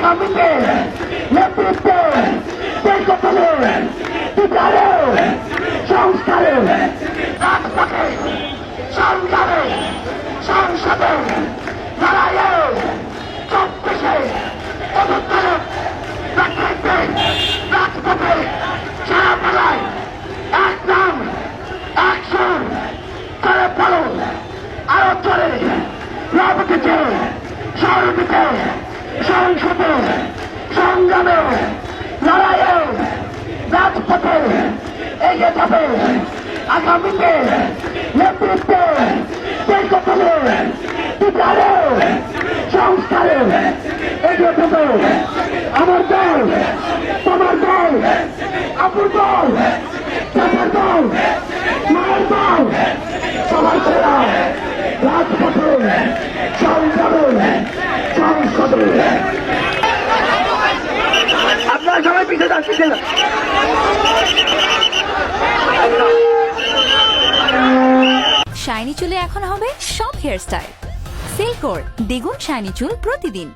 আগামীতে নেতৃত্বে দীর্ঘতলে বিচারে সংস্কারে রাজপথে সংগ্রামে সংসদে লড়াইয়ে চব্বিশে পদত্যাগ নেতৃত্বে রাজপথে সারা বেলায় এক নাম এক সুর করে বলো আরো চলে রাজপথে সরবিতে সংসদে সংগ্রামে লড়াইয়ে রাজপথে এগিয়ে যাবে আগামীতে নেতৃত্বে দীর্ঘতলে বিচারে সংস্কারে এগিয়ে যাবে আমার দল তোমার দল আপুর দল চাচার দল মায়ের দল সবার ছেড়া রাজপথে সংগ্রামে সংসদে আপনারা সবাই পিছিয়ে যান পিছিয়ে যান। শাইনি চুলে এখন হবে সব হেয়ার স্টাইল। সিল্কোর দ্বিগুণ শাইনি চুল প্রতিদিন।